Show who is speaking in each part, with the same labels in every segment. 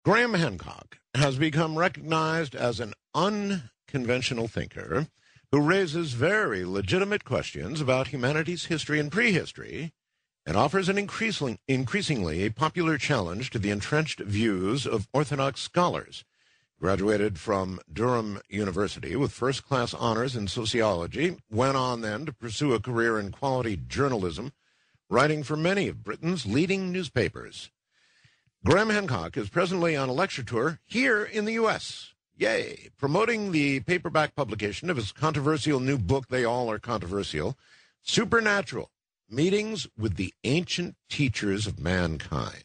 Speaker 1: Graham Hancock has become recognized as an unconventional thinker who raises very legitimate questions about humanity's history and prehistory and offers an increasingly a popular challenge to the entrenched views of orthodox scholars. Graduated from Durham University with first-class honors in sociology, went on then to pursue a career in quality journalism, writing for many of Britain's leading newspapers. Graham Hancock is presently on a lecture tour here in the U.S. Yay! Promoting the paperback publication of his controversial new book, They All Are Controversial, Supernatural, Meetings with the Ancient Teachers of Mankind.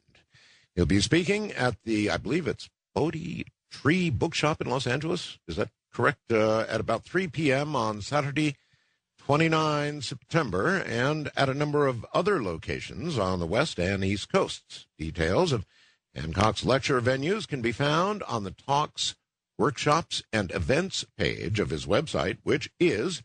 Speaker 1: He'll be speaking at the, I believe it's Bodhi Tree Bookshop in Los Angeles. Is that correct? At about 3 p.m. on Saturday, 29 September, and at a number of other locations on the West and East Coasts. Details of Hancock's lecture venues can be found on the Talks, Workshops, and Events page of his website, which is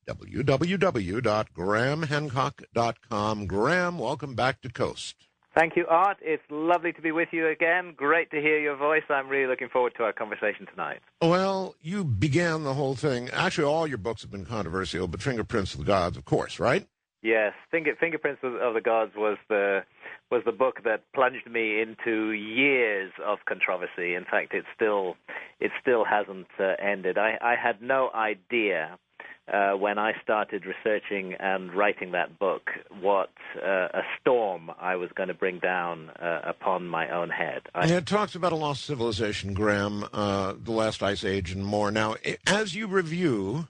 Speaker 1: www.grahamhancock.com. Graham, welcome back to Coast.
Speaker 2: Thank you, Art. It's lovely to be with you again. Great to hear your voice. I'm really looking forward to our conversation tonight.
Speaker 1: Well, you began the whole thing. Actually, all your books have been controversial, but Fingerprints of the Gods, of course, right?
Speaker 2: Yes, Fingerprints of the Gods was the book that plunged me into years of controversy. In fact, it still hasn't ended. I had no idea when I started researching and writing that book what a storm I was going to bring down upon my own head.
Speaker 1: It talks about a lost civilization, Graham, the last ice age and more. Now, as you review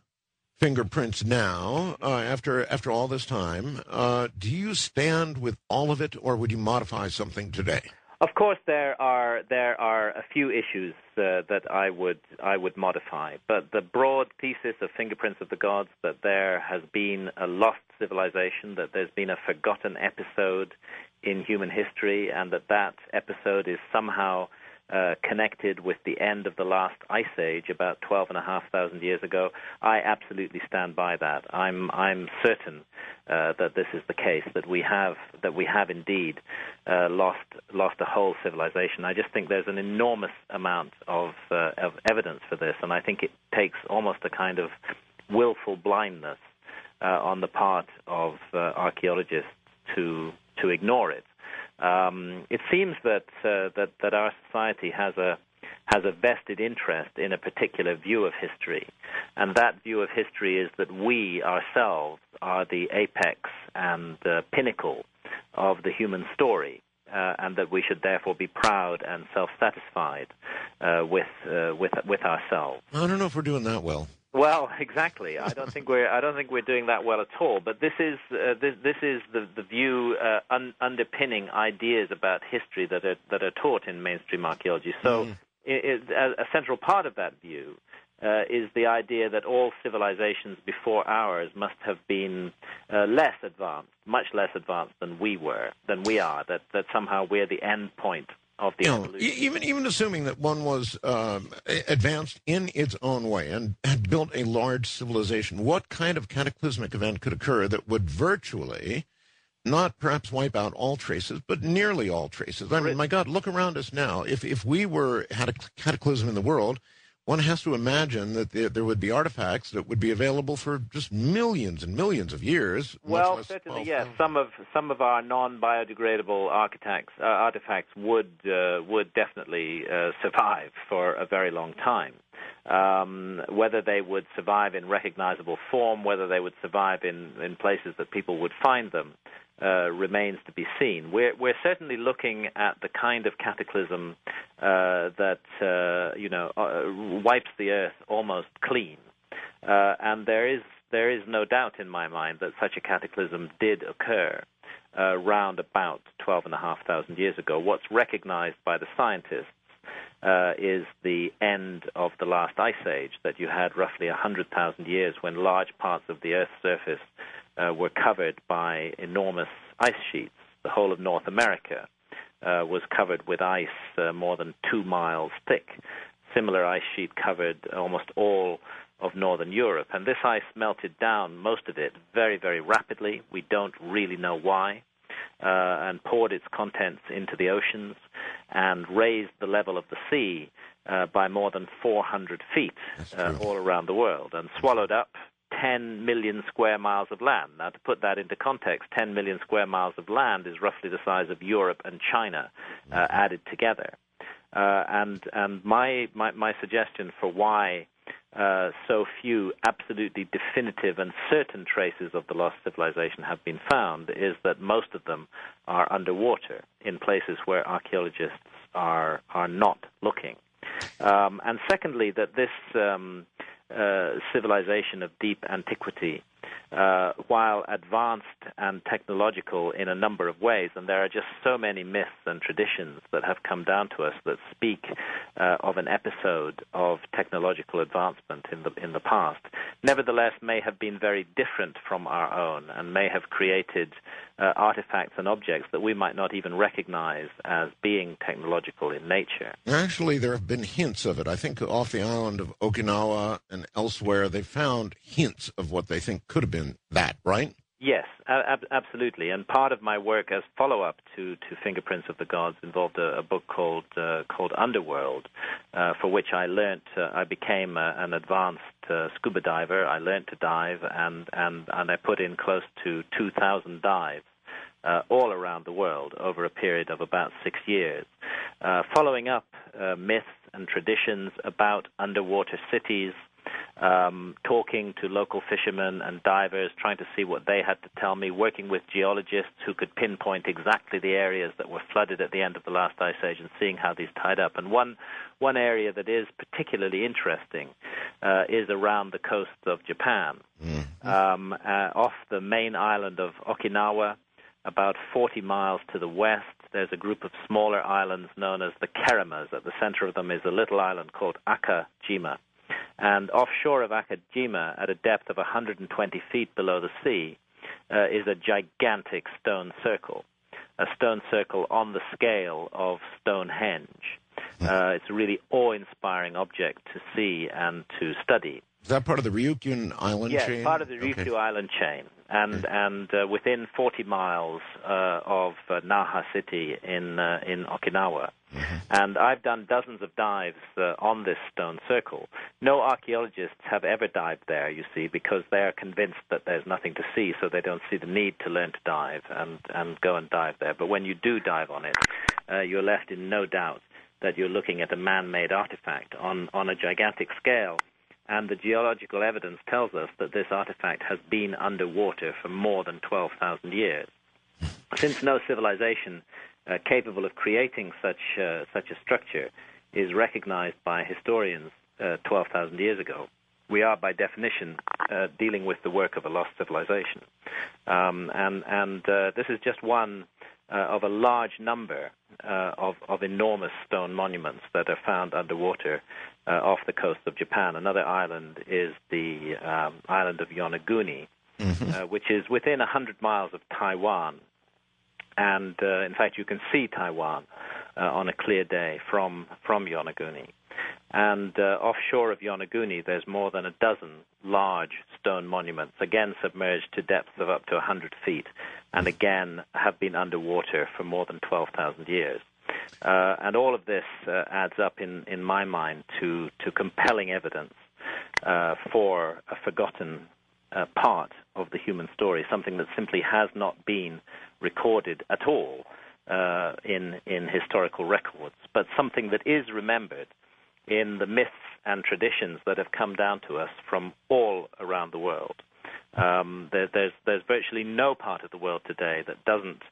Speaker 1: Fingerprints now, after all this time, do you stand with all of it, or would you modify something today?
Speaker 2: Of course, there are a few issues that I would modify, but the broad thesis of Fingerprints of the Gods, that there has been a lost civilization, that there's been a forgotten episode in human history, and that episode is somehow connected with the end of the last ice age about 12,500 years ago. I absolutely stand by that. I'm certain that this is the case, that we have indeed lost a whole civilization. I just think there's an enormous amount of evidence for this, and I think it takes almost a kind of willful blindness on the part of archaeologists to ignore it. It seems that our society has a vested interest in a particular view of history, and that view of history is that we ourselves are the apex and pinnacle of the human story, and that we should therefore be proud and self-satisfied with ourselves.
Speaker 1: I don't know if we're doing that well.
Speaker 2: Well, exactly. I don't think we're doing that well at all. But this is the view underpinning ideas about history that are taught in mainstream archaeology. So, a central part of that view is the idea that all civilizations before ours must have been less advanced, much less advanced than we are. That somehow we're the end point of the evolution.
Speaker 1: Even assuming that one was advanced in its own way and had built a large civilization, what kind of cataclysmic event could occur that would virtually not perhaps wipe out all traces, but nearly all traces? I mean, my God, look around us now. If we had a cataclysm in the world, one has to imagine that there would be artifacts that would be available for just millions and millions of years.
Speaker 2: Well, certainly, yes. Some of our non-biodegradable artifacts would definitely survive for a very long time. Whether they would survive in recognizable form, whether they would survive in places that people would find them, remains to be seen. We're certainly looking at the kind of cataclysm that wipes the earth almost clean, and there is no doubt in my mind that such a cataclysm did occur round about 12,500 years ago. What's recognized by the scientists is the end of the last ice age, that you had roughly 100,000 years when large parts of the Earth's surface were covered by enormous ice sheets. The whole of North America was covered with ice more than 2 miles thick. Similar ice sheet covered almost all of northern Europe. And this ice melted down, most of it, very, very rapidly. We don't really know why. and poured its contents into the oceans and raised the level of the sea by more than 400 feet all around the world, and swallowed up 10 million square miles of land. Now, to put that into context, 10 million square miles of land is roughly the size of Europe and China added together. And my suggestion for why so few absolutely definitive and certain traces of the lost civilization have been found is that most of them are underwater in places where archaeologists are not looking. And secondly, that this civilization of deep antiquity, while advanced and technological in a number of ways, and there are just so many myths and traditions that have come down to us that speak of an episode of technological advancement in the past, nevertheless may have been very different from our own and may have created artifacts and objects that we might not even recognize as being technological in nature.
Speaker 1: Actually, there have been hints of it. I think off the island of Okinawa and elsewhere, they found hints of what they think could have been that, right?
Speaker 2: Yes, absolutely. And part of my work as follow-up to Fingerprints of the Gods involved a book called Underworld, for which I learned. I became an advanced scuba diver. I learned to dive, and I put in close to 2,000 dives all around the world over a period of about 6 years, following up myths and traditions about underwater cities, talking to local fishermen and divers, trying to see what they had to tell me, working with geologists who could pinpoint exactly the areas that were flooded at the end of the last ice age and seeing how these tied up. And one area that is particularly interesting is around the coast of Japan, off the main island of Okinawa. About 40 miles to the west, there's a group of smaller islands known as the Keremas. At the center of them is a little island called Akajima. And offshore of Akajima, at a depth of 120 feet below the sea, is a gigantic stone circle, a stone circle on the scale of Stone Henge. It's a really awe-inspiring object to see and to study.
Speaker 1: Is that part of the Ryukyu Island chain?
Speaker 2: Yes, part of the Ryukyu Island chain, and within 40 miles of Naha City in Okinawa. And I've done dozens of dives on this stone circle. No archaeologists have ever dived there, you see, because they are convinced that there's nothing to see, so they don't see the need to learn to dive and go and dive there. But when you do dive on it, you're left in no doubt that you're looking at a man-made artifact on a gigantic scale. And the geological evidence tells us that this artifact has been underwater for more than 12,000 years. Since no civilization capable of creating such a structure is recognized by historians 12,000 years ago, we are, by definition, dealing with the work of a lost civilization. And this is just one of a large number of enormous stone monuments that are found underwater off the coast of Japan. Another island is the island of Yonaguni, which is within 100 miles of Taiwan. And, in fact, you can see Taiwan on a clear day from Yonaguni. And offshore of Yonaguni, there's more than a dozen large stone monuments, again submerged to depths of up to 100 feet, and again have been underwater for more than 12,000 years. And all of this adds up, in my mind, to compelling evidence for a forgotten part of the human story, something that simply has not been recorded at all in historical records, but something that is remembered in the myths and traditions that have come down to us from all around the world. There's virtually no part of the world today that doesn't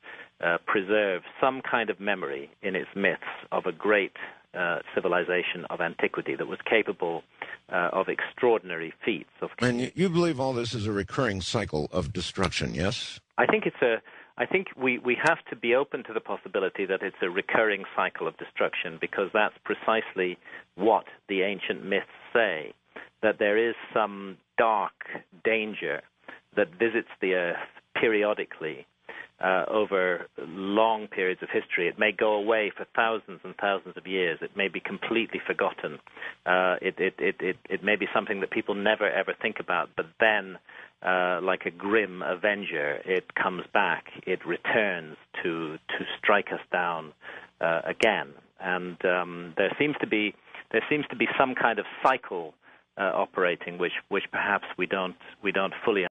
Speaker 2: preserve some kind of memory in its myths of a great civilization of antiquity that was capable of extraordinary feats.
Speaker 1: And you believe all this is a recurring cycle of destruction, yes?
Speaker 2: I think we have to be open to the possibility that it's a recurring cycle of destruction, because that's precisely what the ancient myths say, that there is some dark danger that visits the earth periodically over long periods of history. It may go away for thousands and thousands of years. It may be completely forgotten. It may be something that people never ever think about, but then, like a grim avenger, it comes back. It returns to strike us down again. And there seems to be some kind of cycle operating, which perhaps we don't fully